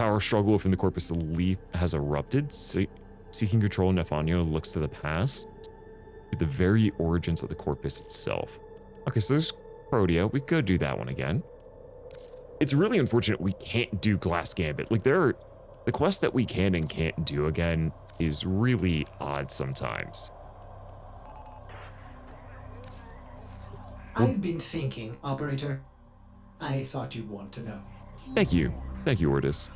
power struggle within the Corpus Elite has erupted. Seeking control, Nef Anyo looks to the past, to the very origins of the Corpus itself. Okay, so there's Protea. We could do that one again. It's really unfortunate we can't do Glass Gambit. Like, the quest that we can and can't do again is really odd sometimes. I've been thinking, Operator. I thought you'd want to know. Thank you. Thank you, Ordis.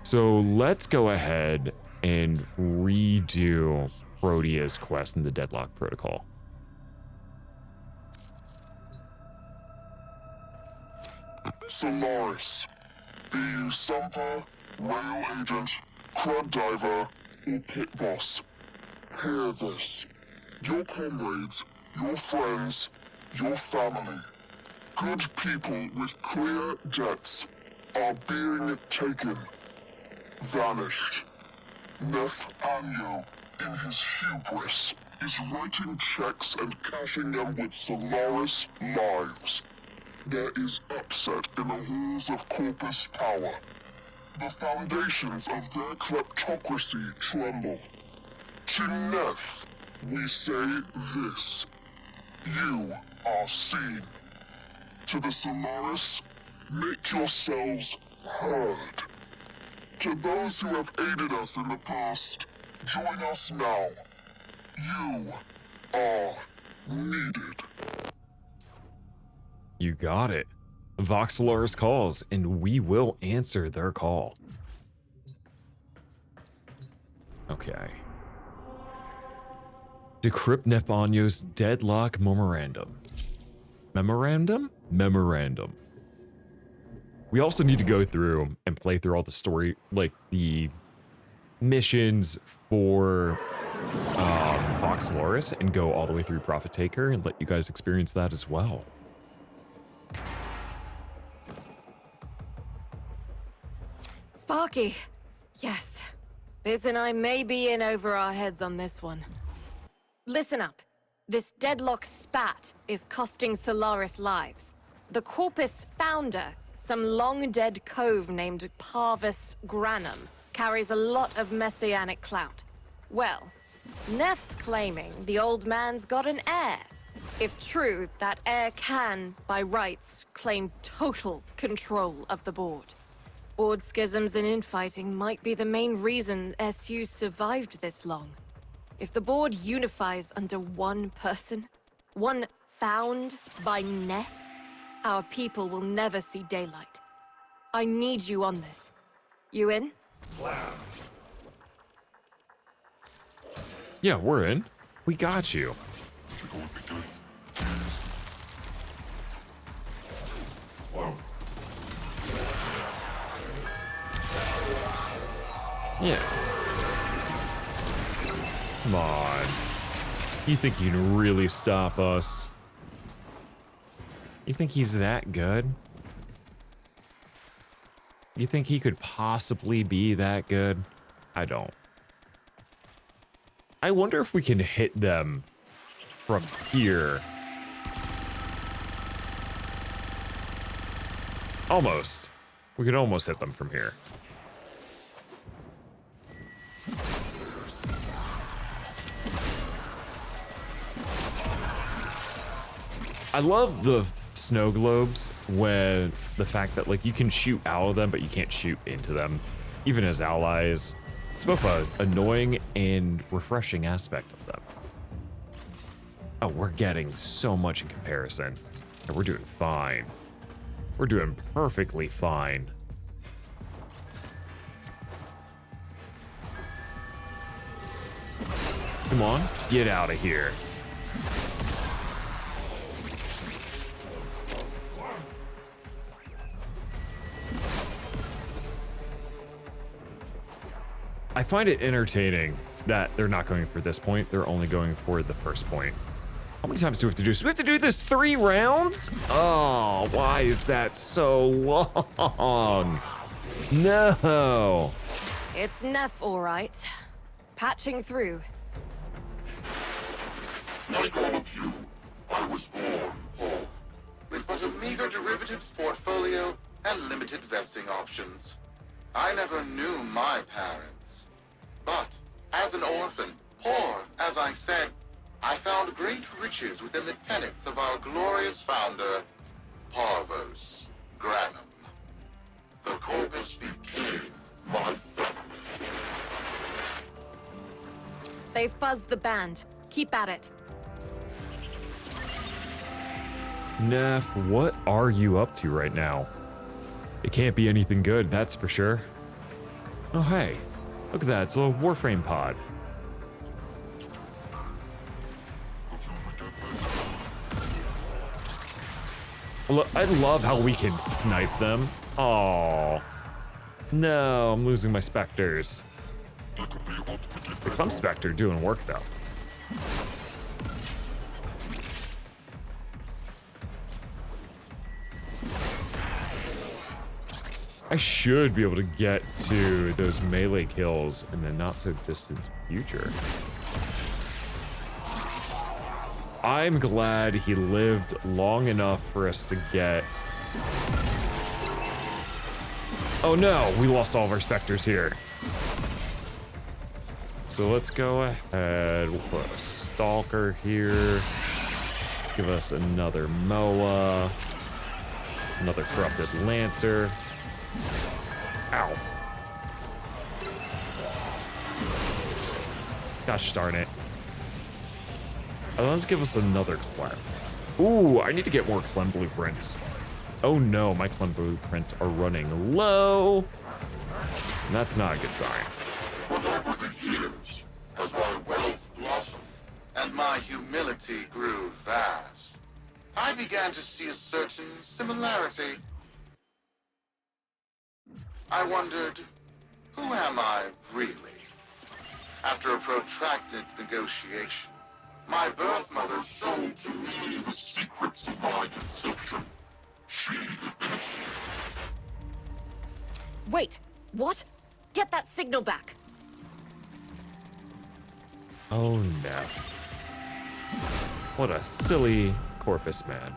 So let's go ahead and redo Protea's quest in the Deadlock Protocol. Solaris. Be you Sumper, Rail Agent, Crud Diver, or Pit Boss. Hear this. Your comrades, your friends, your family, good people with clear debts are being taken, vanished. Nef Anyo, in his hubris, is writing checks and cashing them with Solaris lives. There is upset in the halls of Corpus power. The foundations of their kleptocracy tremble. To Nef, we say this. You are seen. To the Solaris, make yourselves heard. To those who have aided us in the past, join us now. You are needed. You got it. Vox Solaris calls, and we will answer their call. Okay. Decrypt Nef Anyo's Deadlock Memorandum. Memorandum? Memorandum. We also need to go through and play through all the story, like the missions for Vox Solaris, and go all the way through Prophet Taker and let you guys experience that as well. Sparky. Yes. Biz and I may be in over our heads on this one. Listen up. This deadlock spat is costing Solaris lives. The Corpus founder, some long-dead cove named Parvos Granum, carries a lot of messianic clout. Well, Nef's claiming the old man's got an heir. If true, that heir can, by rights, claim total control of the board. Board schisms and infighting might be the main reason SU survived this long. If the board unifies under one person, one found by Nef, our people will never see daylight. I need you on this. You in? Yeah, we're in. We got you. Yeah. Come on. You think you can really stop us? You think he's that good? You think he could possibly be that good? I don't. I wonder if we can hit them from here. Almost. We could almost hit them from here. I love the snow globes when the fact that like you can shoot out of them, but you can't shoot into them, even as allies. It's both a annoying and refreshing aspect of them. Oh, we're getting so much in comparison. And we're doing fine. We're doing perfectly fine. Come on, get out of here. I find it entertaining that they're not going for this point. They're only going for the first point. How many times do we have to do this? We have to do this 3 rounds? Oh, why is that so long? No. It's Nef, all right. Patching through. Like all of you, I was born poor. With but a meager derivatives portfolio and limited vesting options. I never knew my parents. But, as an orphan, poor as I said, I found great riches within the tenets of our glorious founder, Parvos Granum. The Corpus became my family. They fuzzed the band. Keep at it. Nef, what are you up to right now? It can't be anything good, that's for sure. Oh hey, look at that, it's a little Warframe pod. I love how we can snipe them. Oh no, I'm losing my specters. The Clump Spectre doing work though. I should be able to get to those melee kills in the not so distant future. I'm glad he lived long enough for us to get... Oh no, we lost all of our specters here. So let's go ahead, we'll put a Stalker here. Let's give us another Moa. Another Corrupted Lancer. Ow. Gosh darn it. Let's give us another Clem. Ooh, I need to get more Clem blueprints. Oh no, my Clem blueprints are running low. And that's not a good sign. But over the years, as my wealth blossomed and my humility grew vast, I began to see a certain similarity. I wondered, who am I really? After a protracted negotiation, my birth mother showed to me the secrets of my conception. She had been Wait, what? Get that signal back. Oh no. What a silly Corpus man.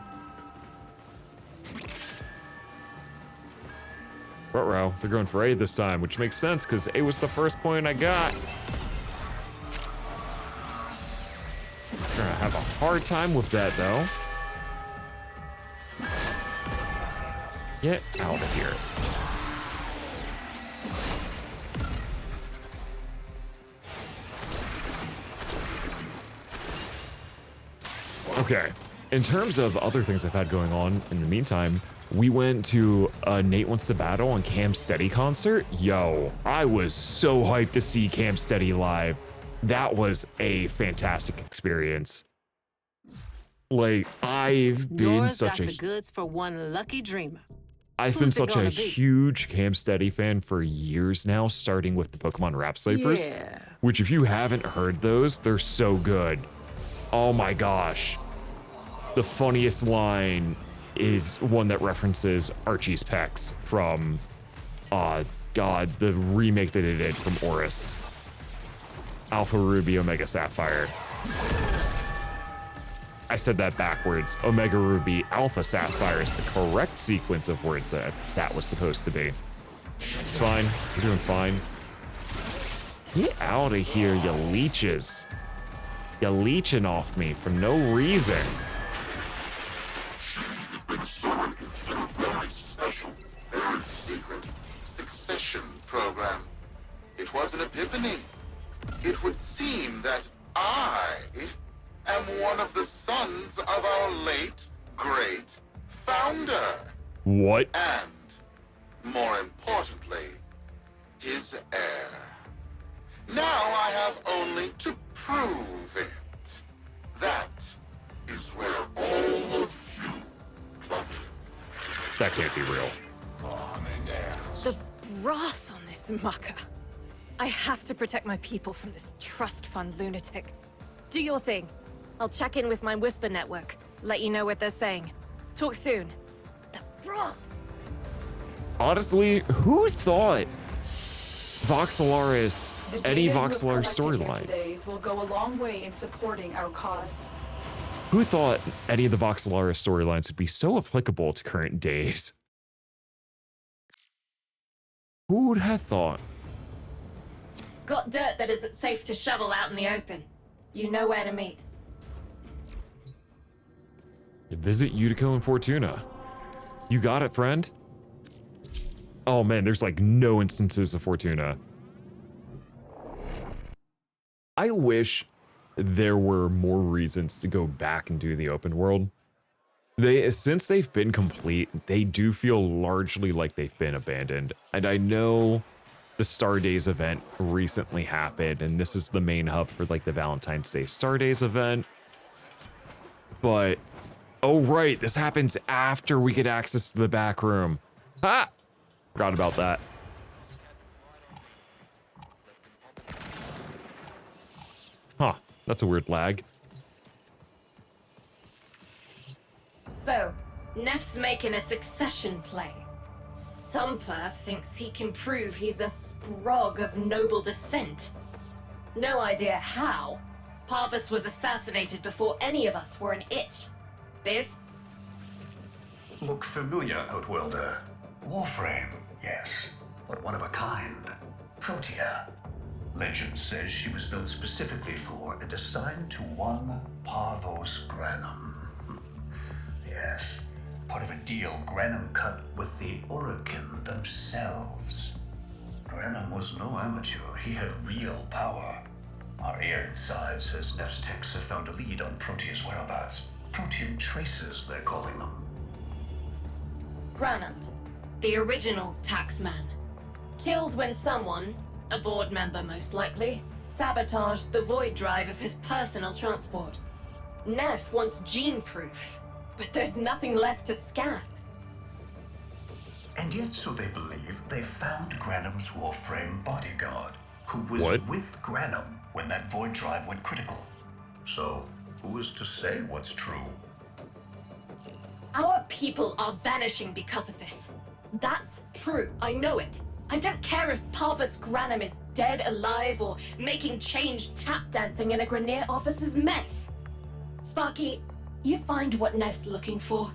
Ruh-roh, they're going for A this time, which makes sense because A was the first point I got. Gonna have a hard time with that though. Get out of here. Okay, in terms of other things I've had going on in the meantime, we went to a Nate Wants to Battle and Cam Steady concert. Yo, I was so hyped to see Cam Steady live. That was a fantastic experience. Like, I've been Yours such got a the goods for one lucky dreamer. I've been Who's it such a gonna be? huge Cam Steady fan for years now, starting with the Pokemon Rap Ciphers, Yeah. which if you haven't heard those, they're so good. Oh my gosh. The funniest line is one that references Archie's pecs from, God, the remake that they did from Oris. Alpha Ruby, Omega Sapphire. I said that backwards. Omega Ruby, Alpha Sapphire is the correct sequence of words that that was supposed to be. It's fine. We're doing fine. Get out of here, you leeches. You're leeching off me for no reason. She had been selected in a very special, very secret succession program. It was an epiphany. It would seem that I am one of the sons of our late, great founder. What? And, more importantly, his heir. Now I have only to prove it. That is where all of you come in. That can't be real. The brass on this mucker. I have to protect my people from this trust fund lunatic. Do your thing. I'll check in with my Whisper network, let you know what they're saying. Talk soon. The brass. Honestly, who thought Vox Solaris, The any data Vox you have Solaris collected here storyline? today will go a long way in supporting our cause. Who thought any of the Vox Solaris storylines would be so applicable to current days? Who would have thought? Got dirt that isn't safe to shovel out in the open. You know where to meet. Visit Eudico and Fortuna. You got it, friend? Oh man, there's like no instances of Fortuna. I wish there were more reasons to go back and do the open world. Since they've been complete, they do feel largely like they've been abandoned. And I know the Star Days event recently happened, and this is the main hub for like the Valentine's Day Star Days event. But, oh right, this happens after we get access to the back room. Ah! Forgot about that. Huh, that's a weird lag. So, Nef's making a succession play. Sumper thinks he can prove he's a sprog of noble descent. No idea how. Parvos was assassinated before any of us were an itch. Biz? Look familiar, Outworlder. Warframe, yes, but one of a kind. Protea. Legend says she was built specifically for and assigned to one Parvos Granum. Yes, part of a deal Granum cut with the Orokin themselves. Granum was no amateur, he had real power. Our heir inside says Nef's techs have found a lead on Protea's whereabouts. Protean traces, they're calling them. Granum, the original taxman. Killed when someone, a board member most likely, sabotaged the void drive of his personal transport. Nef wants gene proof, but there's nothing left to scan. And yet, so they believe, they found Granum's Warframe bodyguard, who was with Granum when that void drive went critical. So, who is to say what's true? Our people are vanishing because of this. That's true, I know it. I don't care if Parvos Granum is dead, alive, or making change tap dancing in a Grenier officer's mess. Sparky, you find what Nef's looking for.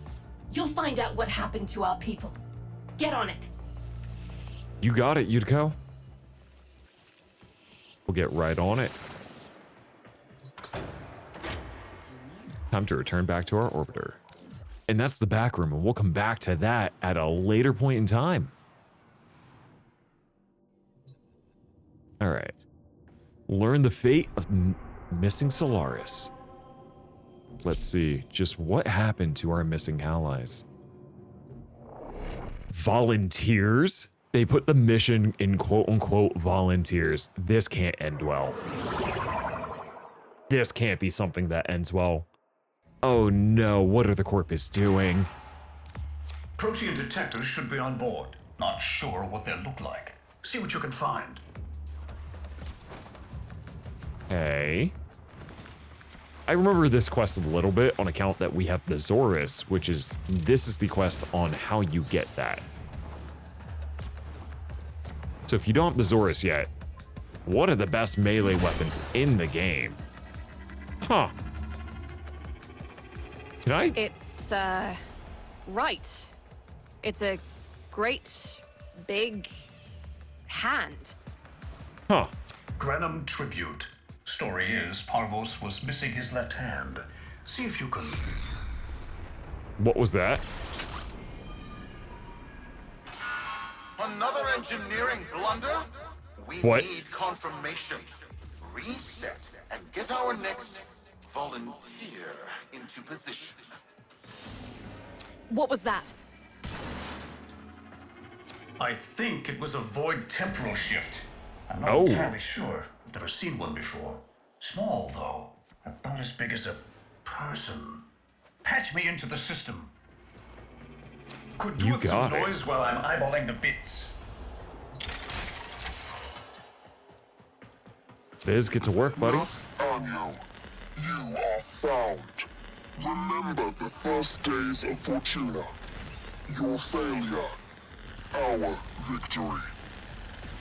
You'll find out what happened to our people. Get on it. You got it, Eudico. We'll get right on it. Time to return back to our orbiter. And that's the back room, and we'll come back to that at a later point in time. All right. Learn the fate of missing Solaris. Let's see, just what happened to our missing allies? Volunteers? They put the mission in quote-unquote volunteers. This can't end well. This can't be something that ends well. Oh no, what are the Corpus doing? Protean detectors should be on board. Not sure what they look like. See what you can find. Hey. I remember this quest a little bit on account that we have the Xoris, which is, this is the quest on how you get that. So if you don't have the Xoris yet, one of the best melee weapons in the game. Huh. Can I? It's, right. It's a great, big hand. Huh. Granum tribute. Story is, Parvos was missing his left hand. See if you can... What was that? Another engineering blunder? We What? need confirmation. Reset and get our next volunteer into position. What was that? I think it was a void temporal shift. I'm not Oh. entirely sure. I've never seen one before. Small, though. About as big as a person. Patch me into the system. Could do You with some got it. noise while I'm eyeballing the bits. Viz, get to work, buddy. Nef Anyo, you are found. Remember the first days of Fortuna. Your failure, our victory.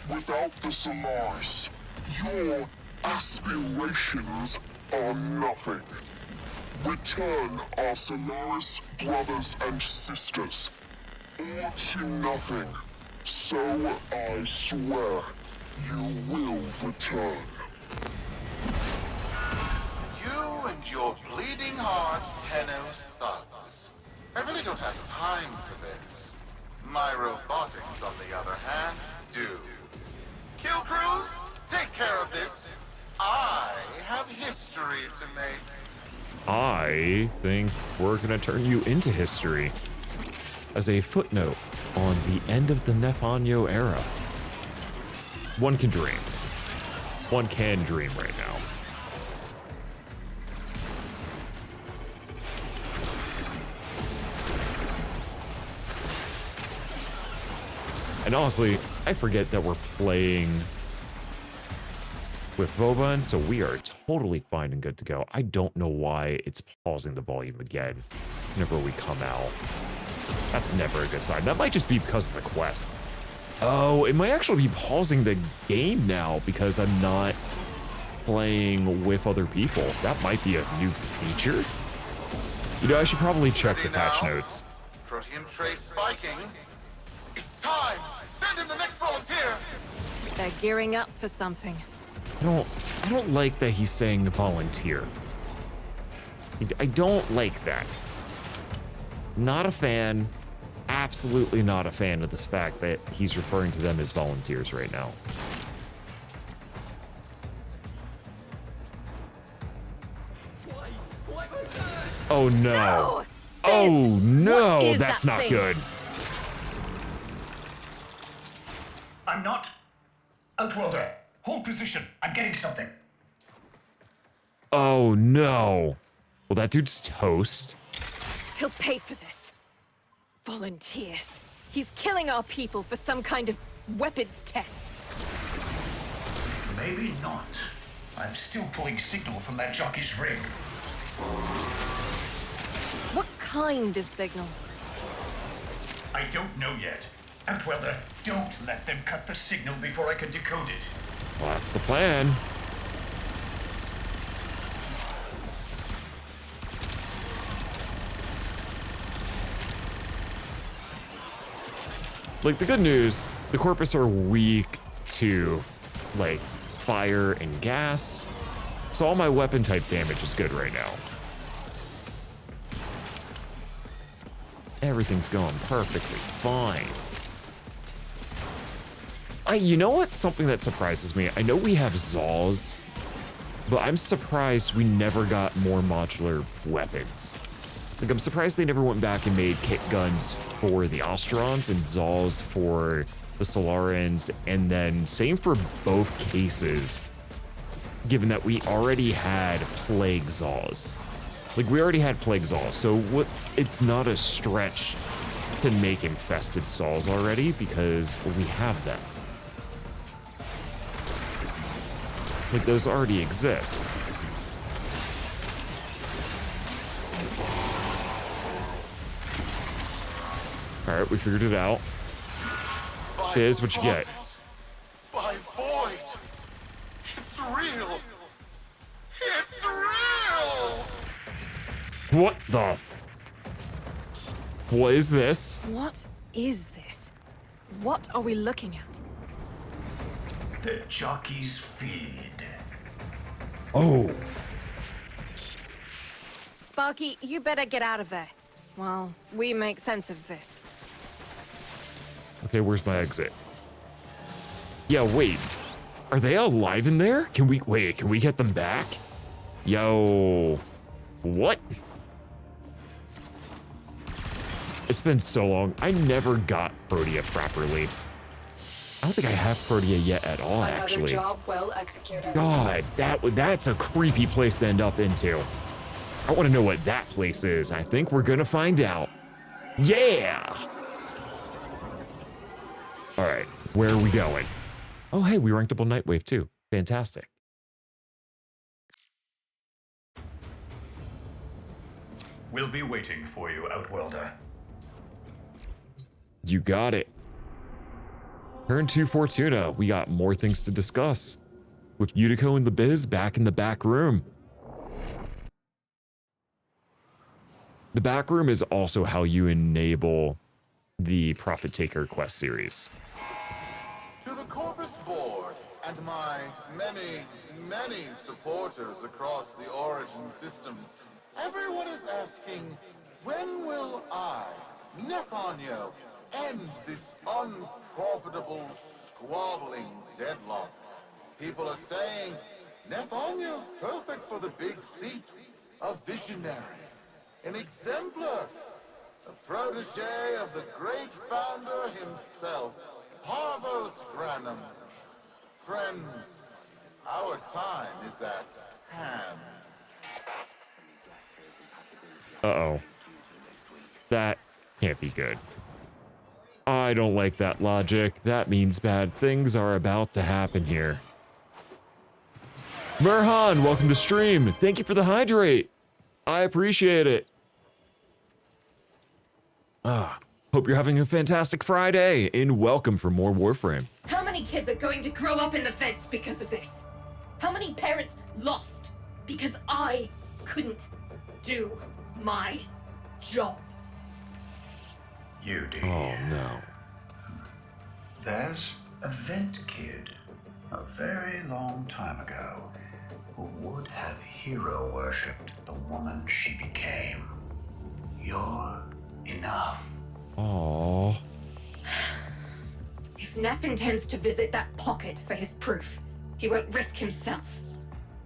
Without the Solaris, your aspirations are nothing. Return our Solaris brothers and sisters, or to nothing, So I swear you will return. You and your bleeding heart, Tenno thugs. I really don't have time for this. My robotics, on the other hand, do. Kill crews, take care of this. I have history to make. I think we're gonna turn you into history as a footnote on the end of the Nef Anyo era. One can dream. One can dream right now. And honestly, I forget that we're playing with Vauban, so we are totally fine and good to go. I don't know why it's pausing the volume again whenever we come out. That's never a good sign. That might just be because of the quest. Oh, it might actually be pausing the game now because I'm not playing with other people. That might be a new feature. You know, I should probably check the patch notes. Protean trace spiking. It's time! Send in the next volunteer! They're gearing up for something. I don't like that he's saying volunteer. I don't like that. Not a fan. Absolutely not a fan of this fact that he's referring to them as volunteers right now. Oh no. Oh no, that's not good. I'm not. Outworlder, hold position. I'm getting something. Oh no. Well, that dude's toast. He'll pay for this. Volunteers. He's killing our people for some kind of weapons test. Maybe not. I'm still pulling signal from that jockey's rig. What kind of signal? I don't know yet. Outworlder, don't let them cut the signal before I can decode it. Well, that's the plan. Like, the good news, the Corpus are weak to, like, fire and gas. So all my weapon type damage is good right now. Everything's going perfectly fine. You know what? Something that surprises me. I know we have Zaws, but I'm surprised we never got more modular weapons. Like, I'm surprised they never went back and made kit guns for the Ostrons and Zaws for the Solarans, and then same for both cases, given that we already had Plague Zaws. Like, we already had Plague Zaws, so it's not a stretch to make infested Saws already, because we have them. Like, those already exist. All right, we figured it out. Here's what you get. By Void. It's real. It's real. What the? What is this? What is this? What are we looking at? The jockey's feed. Oh. Sparky, you better get out of there. Well, we make sense of this. Okay, where's my exit? Yeah, wait. Are they alive in there? Can we get them back? Yo. What? It's been so long. I never got Protea properly. I don't think I have Protea yet at all, actually. Another job well executed. God, that's a creepy place to end up into. I want to know what that place is. I think we're gonna find out. Yeah! All right, where are we going? Oh, hey, we ranked up on NightWave too. Fantastic. We'll be waiting for you, Outworlder. You got it. Turn 2 Fortuna. We got more things to discuss. With Eudico and the Biz back in the back room. The back room is also how you enable the Prophet Taker quest series. To the Corpus Board and my many supporters across the Origin system, everyone is asking, when will I, Nef Anyo, end this unprofitable, squabbling deadlock? People are saying, Nef Anyo's perfect for the big seat. A visionary, an exemplar, a protege of the great founder himself, Parvos Granum. Friends, our time is at hand. Uh-oh. That can't be good. I don't like that logic. That means bad things are about to happen here. Merhan, welcome to stream. Thank you for the hydrate. I appreciate it. Hope you're having a fantastic Friday, and welcome for more Warframe. How many kids are going to grow up in the feds because of this? How many parents lost because I couldn't do my job? Eudico. Oh no. There's a vent kid a very long time ago who would have hero worshipped the woman she became. You're enough. Aww. If Nef intends to visit that pocket for his proof, he won't risk himself.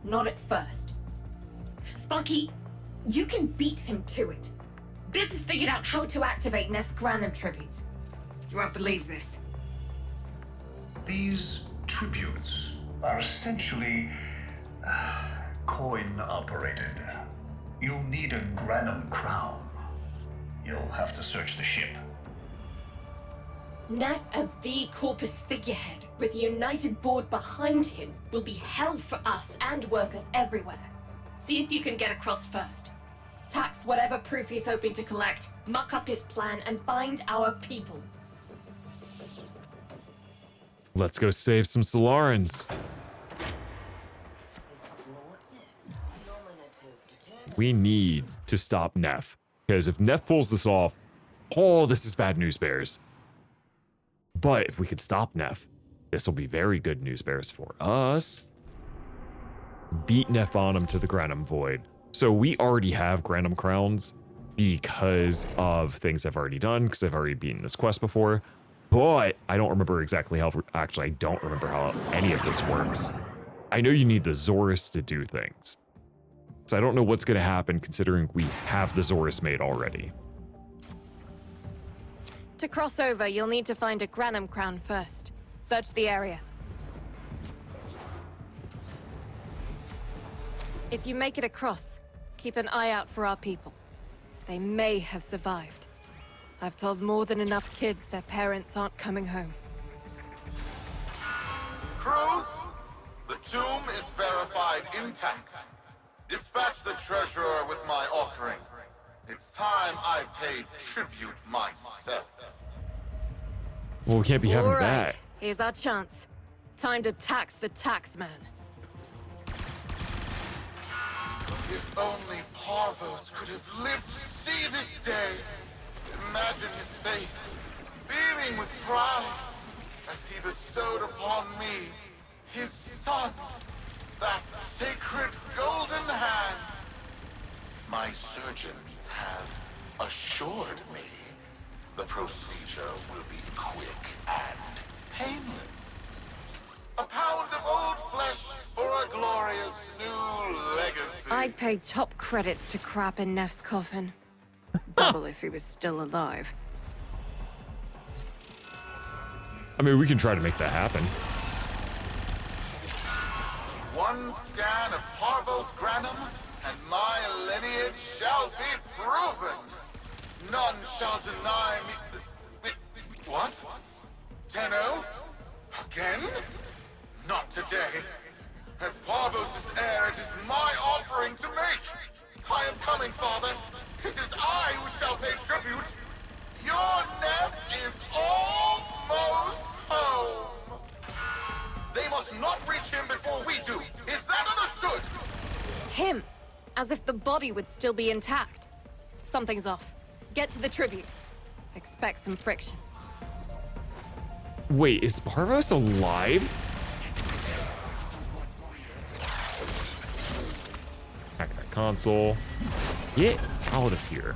Not at first. Sparky, you can beat him to it. Biz has figured out how to activate Nef's Granum tributes. You won't believe this. These tributes are essentially coin-operated. You'll need a Granum crown. You'll have to search the ship. Nef as the Corpus figurehead, with the United Board behind him, will be hell for us and workers everywhere. See if you can get across first. Tax whatever proof he's hoping to collect, muck up his plan, and find our people. Let's go save some Solarans. We need to stop Nef, because if Nef pulls this off, oh, this is bad news bears. But if we could stop Nef, this will be very good news bears for us. Beat Nef on him to the Granum Void. So we already have Granum crowns because of things I've already done, because I've already beaten this quest before. But I don't remember exactly how, actually I don't remember how any of this works. I know you need the Xoris to do things. So I don't know what's going to happen considering we have the Xoris made already. To cross over, you'll need to find a Granum crown first. Search the area. If you make it across, keep an eye out for our people. They may have survived. I've told more than enough kids their parents aren't coming home. Crews, the tomb is verified intact. Dispatch the treasurer with my offering. It's time I paid tribute myself. Well, we can't be having All right, that. here's our chance. Time to tax the taxman. If only Parvos could have lived to see this day. Imagine his face, beaming with pride, as he bestowed upon me, his son, that sacred golden hand. My surgeons have assured me the procedure will be quick and painless. A pound of old flesh for a glorious new legacy. I'd pay top credits to crap in Nef's coffin. Double if he was still alive. I mean, we can try to make that happen. One scan of Parvos Granum, and my lineage shall be proven. None shall deny me. What? Tenno? Again? Not today. As Parvos' heir, it is my offering to make. I am coming, Father. It is I who shall pay tribute. Your Nef is almost home. They must not reach him before we do. Is that understood? Him! As if the body would still be intact. Something's off. Get to the tribute. Expect some friction. Wait, is Parvos alive? Hack that console. Get out of here.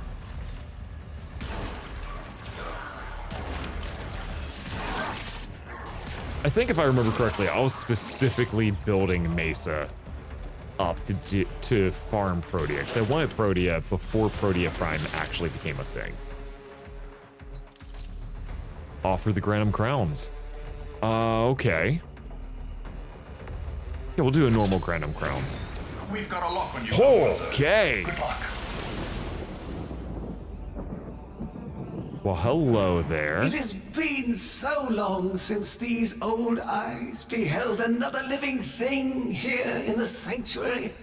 I think if I remember correctly, I was specifically building Mesa up to farm Protea, because I wanted Protea before Protea Prime actually became a thing. Offer the Granum crowns. Okay. Yeah, we'll do a normal Granum crown. We've got a lock on you. Okay. Good luck. Well, hello there. It has been so long since these old eyes beheld another living thing here in the sanctuary.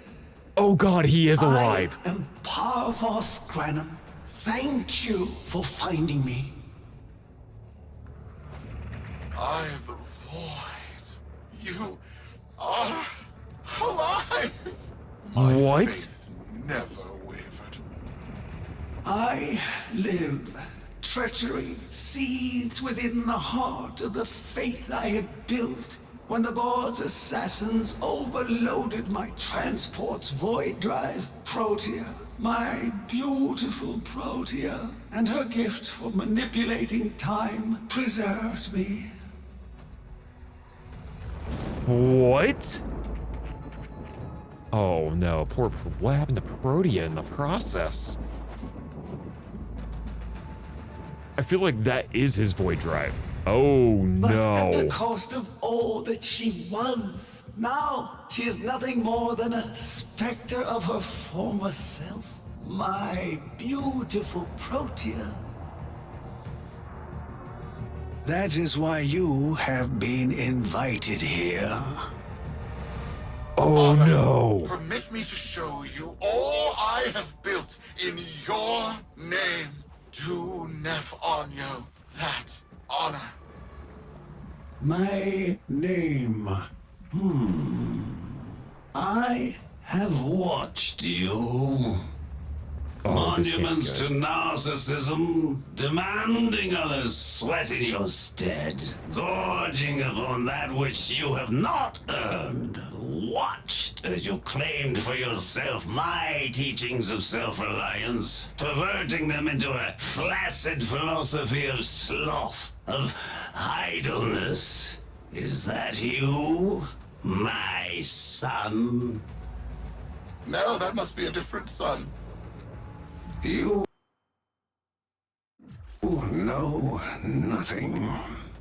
Oh God, he is alive. I am Parvos Granum. Thank you for finding me. I, the Void. You are alive. My What? faith never wavered. I live. Treachery seethed within the heart of the faith I had built when the Board's assassins overloaded my transport's void drive. Protea, my beautiful Protea, and her gift for manipulating time preserved me. What? Oh no, what happened to Protea in the process? I feel like that is his void drive. Oh But no. at the cost of all that she was. Now she is nothing more than a specter of her former self. My beautiful Protea. That is why you have been invited here. Oh Father, no. permit me to show you all I have built in your name. Do Nef Anyo that honor. My name. I have watched you. Oh, this can't be Monuments to good. narcissism, demanding others sweat in your stead, gorging upon that which you have not earned. Watched as you claimed for yourself my teachings of self-reliance, perverting them into a flaccid philosophy of sloth, of idleness. Is that you, my son? No, that must be a different son. You know nothing,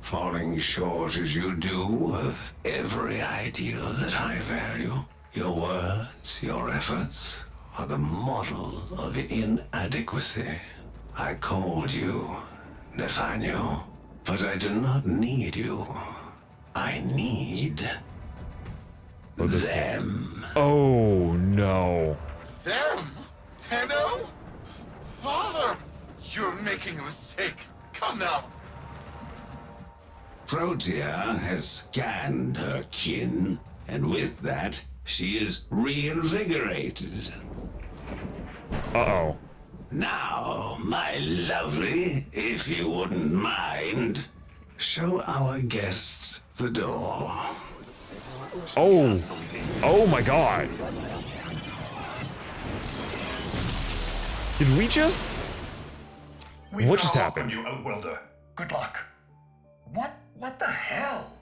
falling short as you do of every ideal that I value. Your words, your efforts are the model of inadequacy. I called you Nef Anyo, but I do not need you. I need them. Oh no. Them? Tenno? Father! You're making a mistake. Come now. Protea has scanned her kin, and with that, she is reinvigorated. Uh-oh. Now, my lovely, if you wouldn't mind, show our guests the door. Oh. Oh my God. Did we just... We've What got just a lock happened? on you, Outwelder. Good luck. What the hell?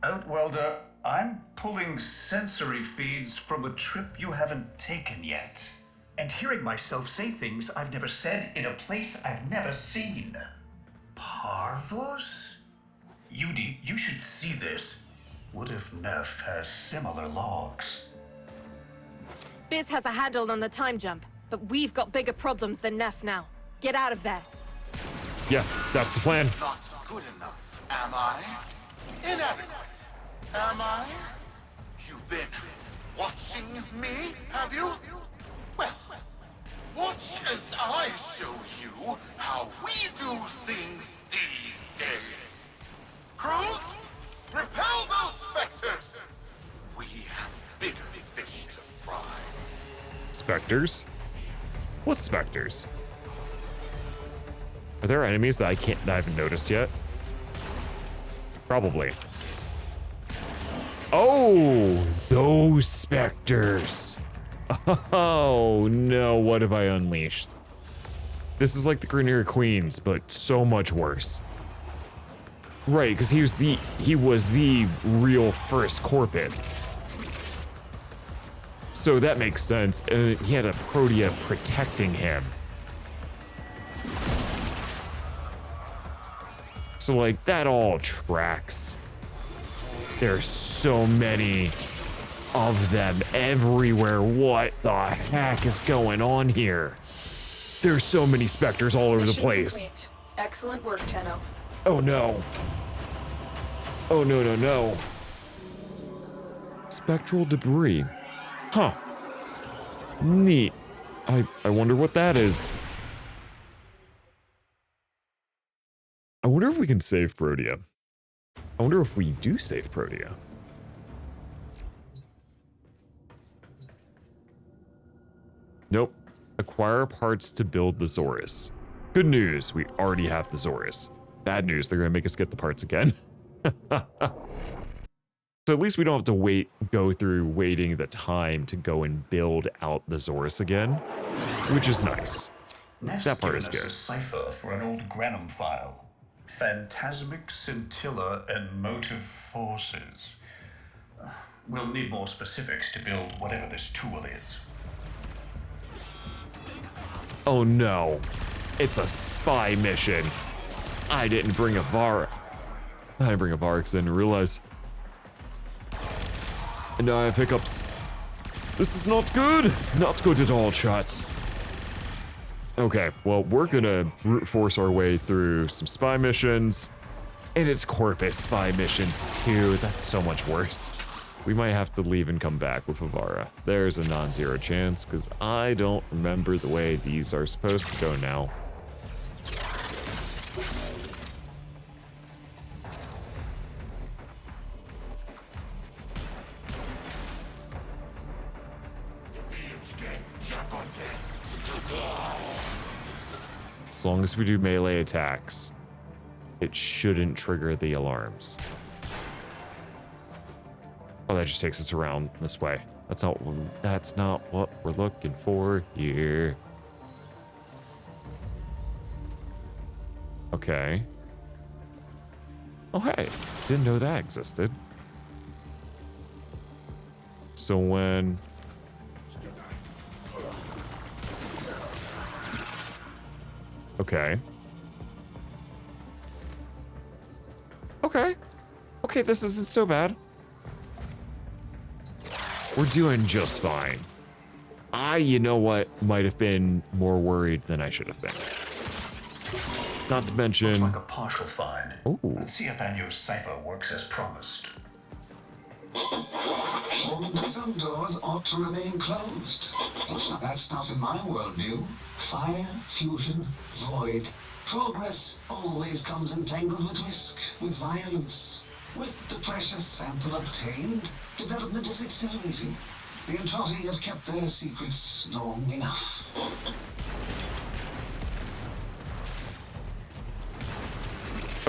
Outwelder, I'm pulling sensory feeds from a trip you haven't taken yet. And hearing myself say things I've never said in a place I've never seen. Parvos? Eudico, you should see this. What if Nef has similar logs? Biz has a handle on the time jump, but we've got bigger problems than Nef now. Get out of there. Yeah, that's the plan. Not good enough, am I? Inadequate, am I? You've been watching me, have you? Well, watch as I show you how we do things these days. Crews, repel those specters. We have bigger fish to fry. Specters? What specters? Are there enemies that I haven't noticed yet? Probably. Oh, those specters. Oh no, what have I unleashed? This is like the Grenier Queens, but so much worse. Right, because he was the real first Corpus. So that makes sense. He had a Protea protecting him. So like that all tracks. There's so many of them everywhere. What the heck is going on here? There's so many specters all over the place. Complete. Excellent work, Tenno. Oh no. Oh no, no, no. Spectral debris. Huh. Neat. I wonder what that is. I wonder if we can save Protea. I wonder if we do save Protea. Nope. Acquire parts to build the Xoris. Good news, we already have the Xoris. Bad news, they're gonna make us get the parts again. So at least we don't have to go through waiting the time to go and build out the Xoris again, which is nice. Nef's That part given is us good. a cipher for an old Granum file. Phantasmic scintilla and motive forces. We'll need more specifics to build whatever this tool is. Oh no, it's a spy mission. I didn't bring a VAR. I didn't bring a VAR because I didn't realize. And now I have hiccups. This is not good. Not good at all, chat. Okay, well, we're gonna brute force our way through some spy missions. And it's Corpus spy missions too. That's so much worse. We might have to leave and come back with Avara. There's a non-zero chance, because I don't remember the way these are supposed to go now. As long as we do melee attacks, it shouldn't trigger the alarms. Oh, that just takes us around this way. That's not what we're looking for here. Okay. Oh, hey, didn't know that existed. So when... Okay. Okay. Okay, this isn't so bad. We're doing just fine. You know what, might have been more worried than I should have been. Not to mention... Looks like a partial find. Ooh. Let's see if Anyo's cipher works as promised. Some doors ought to remain closed. That's not in my worldview. Fire, fusion, void. Progress always comes entangled with risk, with violence. With the precious sample obtained, development is accelerating. The Entrati have kept their secrets long enough.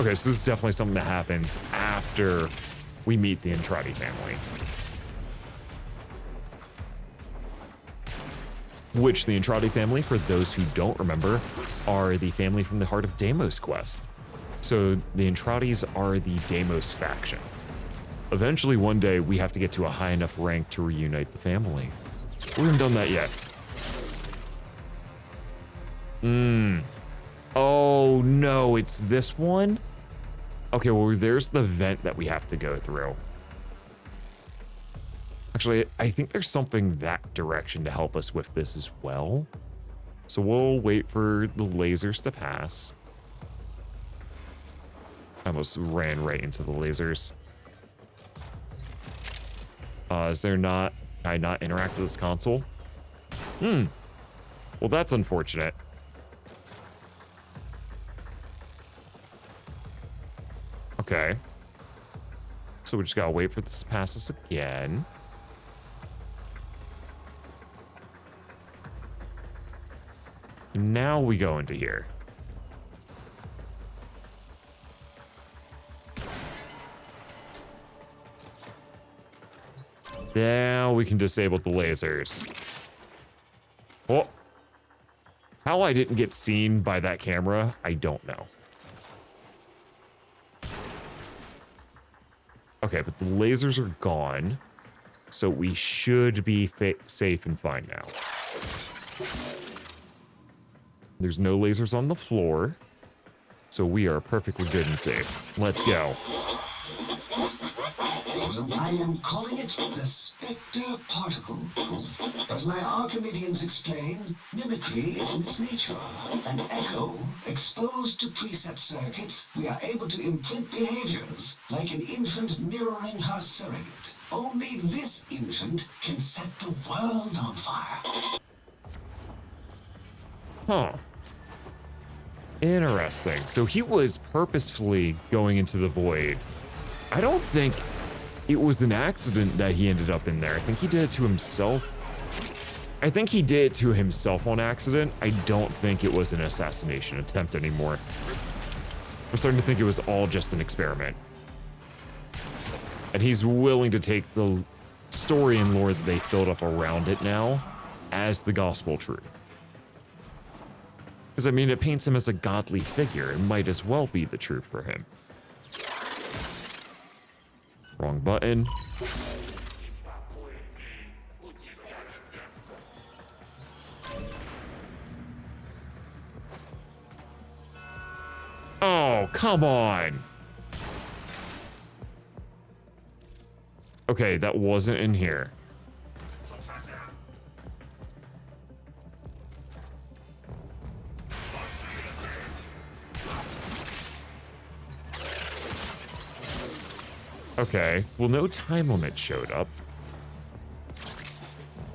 Okay, so this is definitely something that happens after we meet the Entrati family. Which the Entrati family, for those who don't remember, are the family from the Heart of Deimos quest. So the Entratis are the Deimos faction. Eventually, one day, we have to get to a high enough rank to reunite the family. We haven't done that yet. Oh no, it's this one? Okay, well, there's the vent that we have to go through. Actually, I think there's something that direction to help us with this as well. So we'll wait for the lasers to pass. I almost ran right into the lasers. Is there not... Can I not interact with this console? Well, that's unfortunate. Okay. So we just gotta wait for this to pass us again. And now we go into here. Now we can disable the lasers. Oh. How I didn't get seen by that camera, I don't know. Okay, but the lasers are gone. So we should be safe and fine now. There's no lasers on the floor. So we are perfectly good and safe. Let's go. I am calling it the spectral particle. As my Archimedeans explained, mimicry is in its nature. An echo exposed to precept circuits, we are able to imprint behaviors like an infant mirroring her surrogate. Only this infant can set the world on fire. Huh. Interesting. So he was purposefully going into the void. I don't think it was an accident that he ended up in there. I think he did it to himself. I think he did it to himself on accident. I don't think it was an assassination attempt anymore. I'm starting to think it was all just an experiment. And he's willing to take the story and lore that they built up around it now as the gospel truth. Because, I mean, it paints him as a godly figure. It might as well be the truth for him. Wrong button. Oh, come on. Okay, that wasn't in here. Okay, well, no time limit showed up.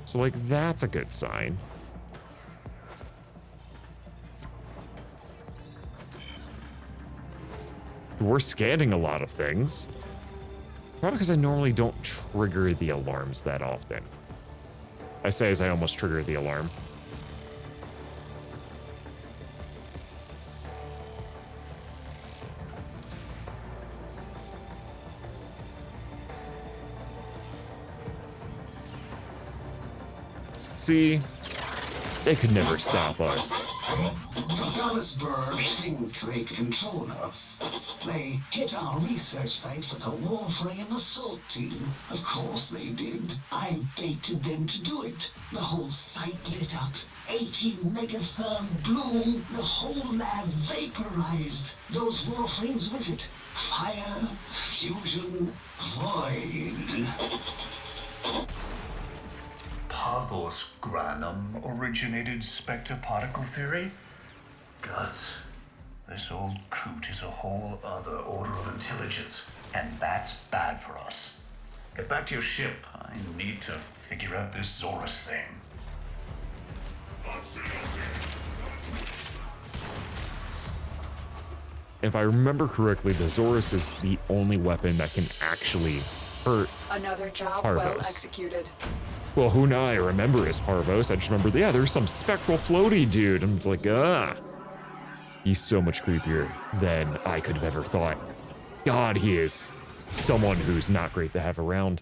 So, like, that's a good sign. We're scanning a lot of things. Probably because I normally don't trigger the alarms that often. I say as I almost trigger the alarm. See, they could never stop us. The Dallasburg think they control us. They hit our research site for the Warframe assault team. Of course they did. I baited them to do it. The whole site lit up. 80 megatherm bloom. The whole lab vaporized. Those Warframes with it. Fire, fusion, void. Parvos Granum originated spectral particle theory? Guts. This old coot is a whole other order of intelligence, and that's bad for us. Get back to your ship. I need to figure out this Xoris thing. If I remember correctly, the Xoris is the only weapon that can actually hurt Another job Parvos. well executed. Well, who now I remember is Parvos. I just remember, yeah, there's some spectral floaty dude. I'm just like, he's so much creepier than I could have ever thought. God, he is someone who's not great to have around.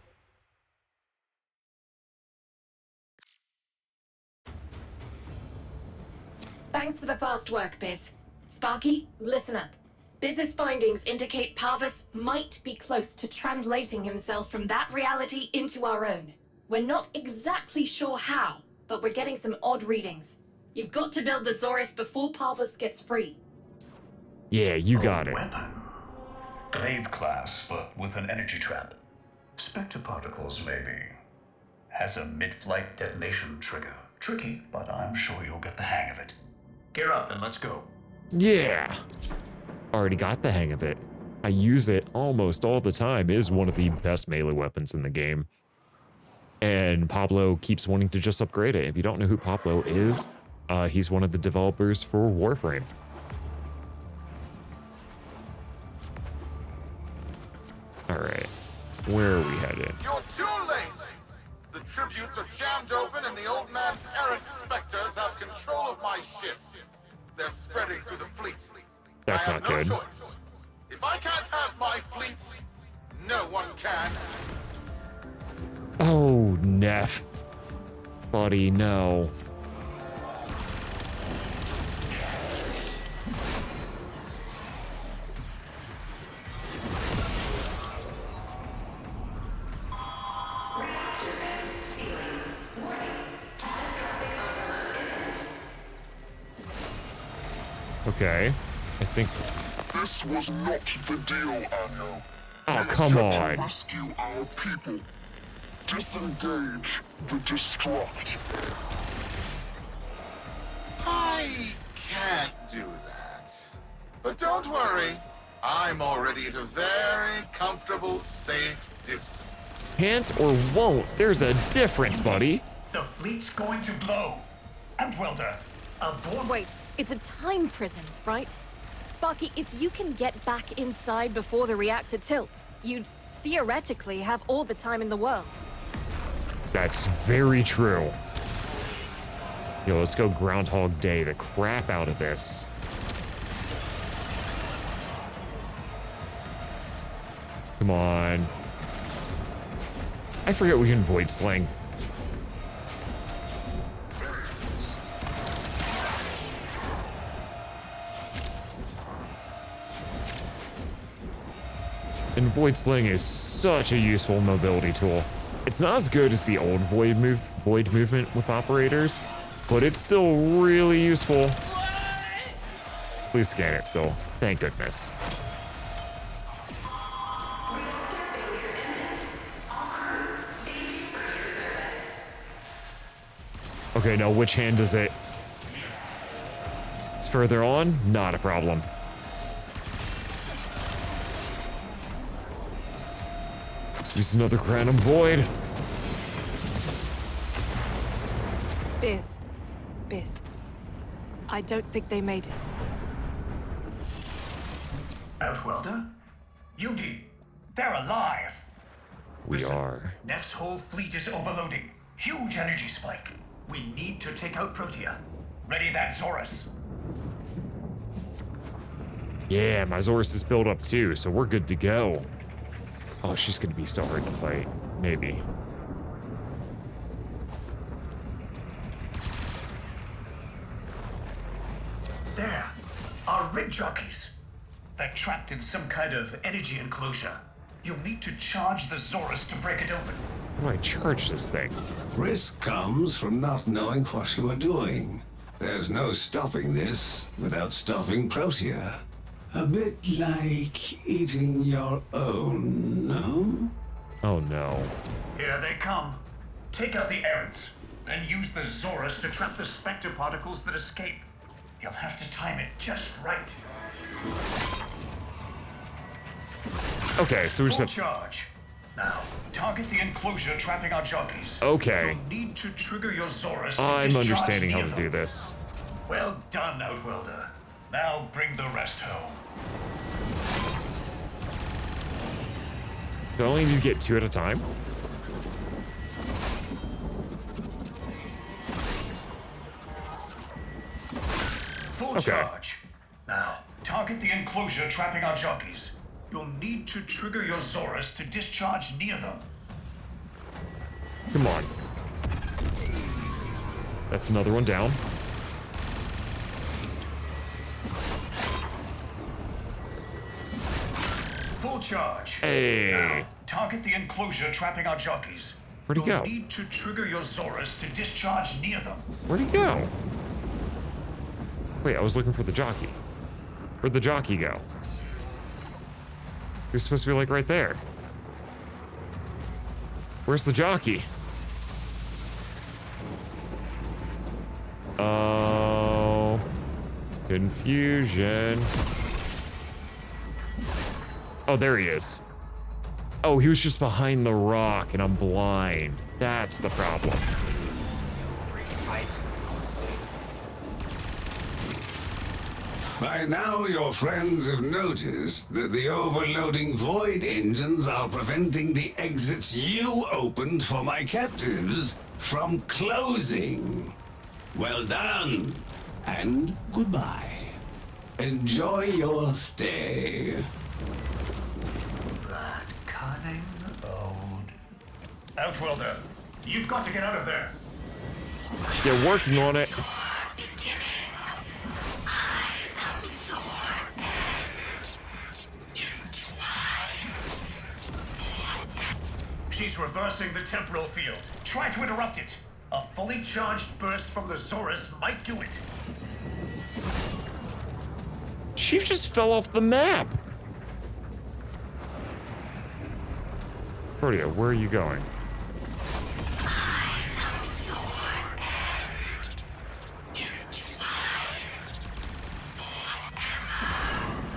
Thanks for the fast work, Biz. Sparky, listen up. Biz's findings indicate Parvos might be close to translating himself from that reality into our own. We're not exactly sure how, but we're getting some odd readings. You've got to build the Xoris before Parvos gets free. Yeah, you got it. Weapon. Glaive class, but with an energy trap. Spectre particles, maybe. Has a mid-flight detonation trigger. Tricky, but I'm sure you'll get the hang of it. Gear up and let's go. Yeah. Already got the hang of it. I use it almost all the time. It is one of the best melee weapons in the game. And Pablo keeps wanting to just upgrade it. If you don't know who Pablo is, he's one of the developers for Warframe. All right, where are we headed? You're too late! The tributes are jammed open and the old man's errant specters have control of my ship. They're spreading through the fleet. That's I have not good. No choice. If I can't have my fleet, no one can. Oh, Nef. Buddy, no. Okay, I think. This was not the deal, Anyo. Oh, come on. To rescue our people. Disengage the Decrpt. I can't do that. But don't worry. I'm already at a very comfortable, safe distance. Can't or won't. There's a difference, buddy. The fleet's going to blow. Outwelder, aboard. Wait, it's a time prison, right? Sparky, if you can get back inside before the reactor tilts, you'd theoretically have all the time in the world. That's very true. Yo, let's go Groundhog Day the crap out of this. Come on. I forget we can Void Sling. And Void Sling is such a useful mobility tool. It's not as good as the old Void movement with operators, but it's still really useful. Please scan it still. Thank goodness. Okay, now which hand is it? It's further on, not a problem. Use another Granum Void. Biz. I don't think they made it. Outwelder? Eudico, they're alive. We Listen, are. Nef's whole fleet is overloading. Huge energy spike. We need to take out Protea. Ready that Xoris. Yeah, my Xoris is built up too, so we're good to go. Oh, she's gonna be so hard to fight. Maybe. There. Our rig jockeys. They're trapped in some kind of energy enclosure. You'll need to charge the Xoris to break it open. How do I charge this thing? Risk comes from not knowing what you are doing. There's no stopping this without stopping Protea. A bit like eating your own, no? Oh no. Here they come. Take out the errants, then use the Xoris to trap the spectre particles that escape. You'll have to time it just right. Okay, so we just Full have. charge. Now, target the enclosure trapping our jockeys. Okay. You'll need to trigger your Xoris to I'm discharge understanding how near to them. do this. Well done, Outwelder. Now bring the rest home. Do I only need to get 2 at a time? Full Okay. charge. Now, target the enclosure trapping our jockeys. You'll need to trigger your Xoris to discharge near them. Come on. That's another one down. Full charge. Hey. Now, target the enclosure trapping our jockeys. Where'd he You'll go? need to trigger your Xoris to discharge near them. Where'd he go? Wait, I was looking for the jockey. Where'd the jockey go? He was supposed to be like right there. Where's the jockey? Oh, confusion. Oh, there he is. Oh, he was just behind the rock and I'm blind. That's the problem. By now, your friends have noticed that the overloading void engines are preventing the exits you opened for my captives from closing. Well done, and goodbye. Enjoy your stay. That cunning old Outwelder, you've got to get out of there. They're working on it. She's reversing the temporal field. Try to interrupt it. A fully charged burst from the Xoris might do it. She just fell off the map. Protea, where are you going?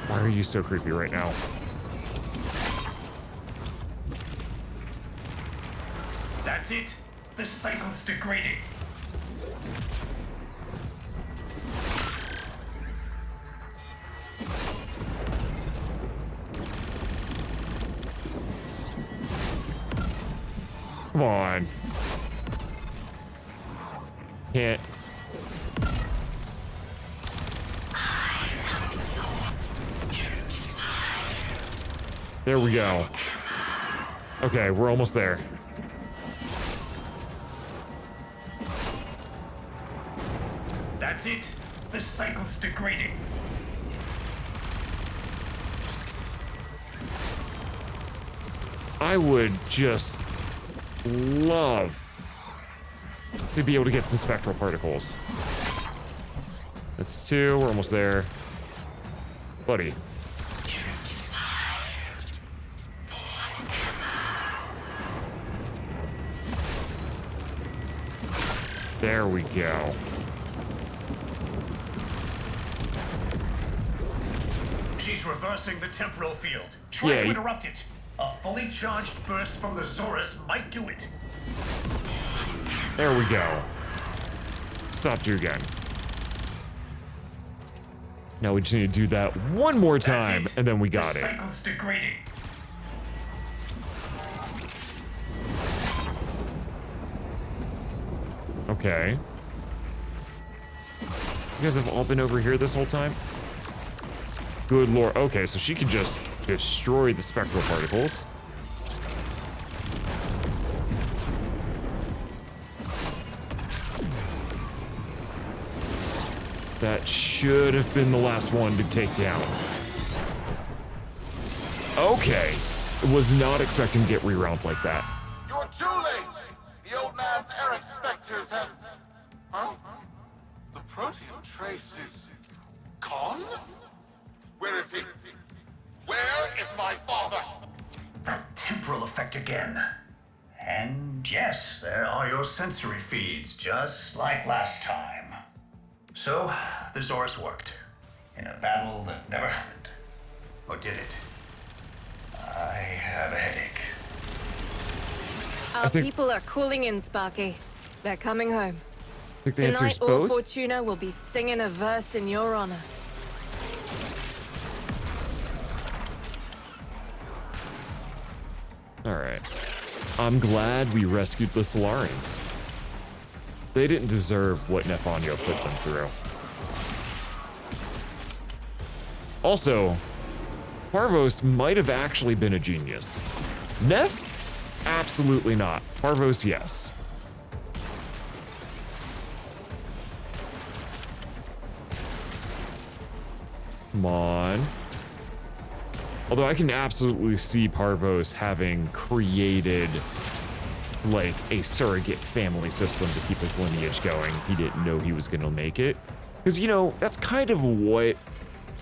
Why are you so creepy right now? That's it. The cycle's degrading. Come on. Can't. There we go. Okay, we're almost there. That's it. The cycle's degrading. I would just love to be able to get some spectral particles. That's 2, we're almost there. Buddy. There we go. She's reversing the temporal field. Try to interrupt it. A fully charged burst from the Xoris might do it. There we go. Stopped you again. Now we just need to do that one more time, and then we got it. The cycle's degrading. Okay. You guys have all been over here this whole time? Good lord. Okay, so she can just destroy the spectral particles. That should have been the last one to take down. Okay. Was not expecting to get reround like that. You're too late! The old man's errant specters have... Huh? The Protean trace is... gone? Where is he? Where is my father? That temporal effect again. And yes, there are your sensory feeds, just like last time. So, the Xoris worked. In a battle that never happened. Or did it? I have a headache. Our people are cooling in, Sparky. They're coming home. I think the answer is Tonight, all both. Fortuna will be singing a verse in your honor. Alright. I'm glad we rescued the Solarians. They didn't deserve what Nef Anyo put them through. Also, Parvos might have actually been a genius. Nef? Absolutely not. Parvos, yes. Come on. Although I can absolutely see Parvos having created like a surrogate family system to keep his lineage going. He didn't know he was gonna make it. Because, you know, that's kind of what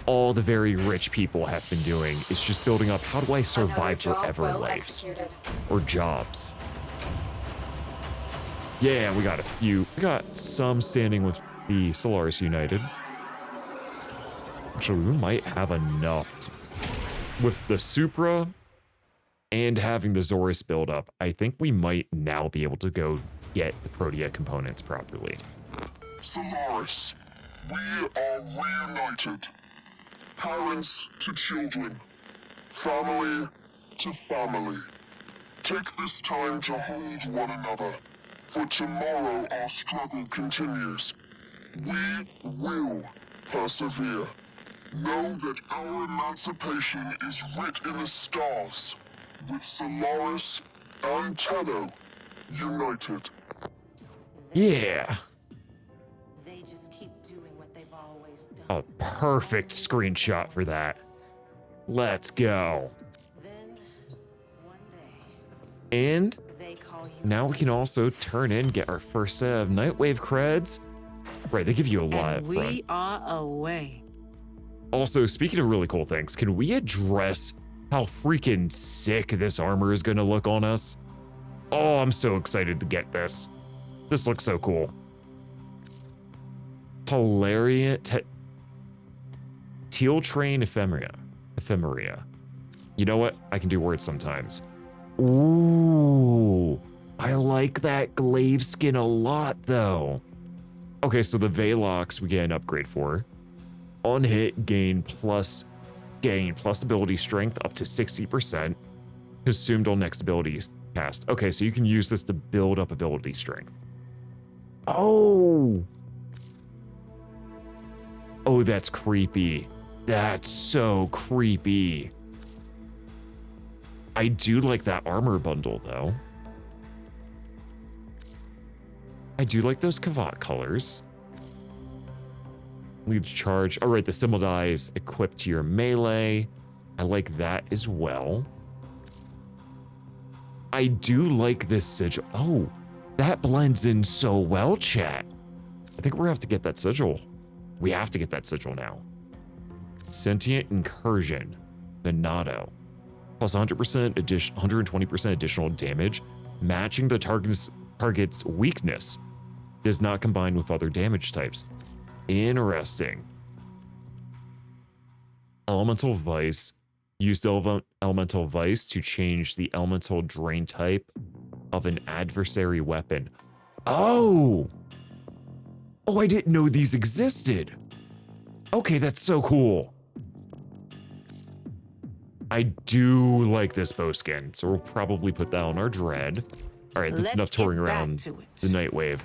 all the very rich people have been doing, is just building up, how do I survive forever lives? Or jobs. Yeah, we got a few. We got some standing with the Solaris United. Actually, we might have enough to, with the Supra and having the Xoris build up. I think we might now be able to go get the Protea components properly. Solaris, we are reunited. Parents to children. Family to family. Take this time to hold one another. For tomorrow our struggle continues. We will persevere. Know that our emancipation is writ in the stars, with Solaris and Tenno United. Yeah. They just keep doing what they've always done. A perfect screenshot for that. Let's go. Then, one day, And they call you. now we can also turn in, get our first set of NightWave creds. Right, they give you a lot And up front. we are away. Also, speaking of really cool things, can we address how freaking sick this armor is going to look on us? Oh, I'm so excited to get this. This looks so cool. Teal Train Ephemeria. You know what? I can do words sometimes. Ooh, I like that glaive skin a lot, though. Okay, so the Velox we get an upgrade for. On hit, gain plus ability strength up to 60%. Consumed on next ability cast. Okay, so you can use this to build up ability strength. Oh, that's creepy. That's so creepy. I do like that armor bundle, though. I do like those Kavat colors. Lead charge. All right, the symbol die is equipped to your melee. I like that as well. I do like this sigil. Oh, that blends in so well, chat. I think we're gonna have to get that sigil. We have to get that sigil now. Sentient Incursion, Venato. Plus 120% additional damage, matching the target's weakness. Does not combine with other damage types. Interesting. Elemental Vice. Use the Elemental Vice to change the Elemental Drain type of an adversary weapon. Oh! Oh, I didn't know these existed. Okay, that's so cool. I do like this bow skin, so we'll probably put that on our Dread. All right, that's enough touring around the NightWave.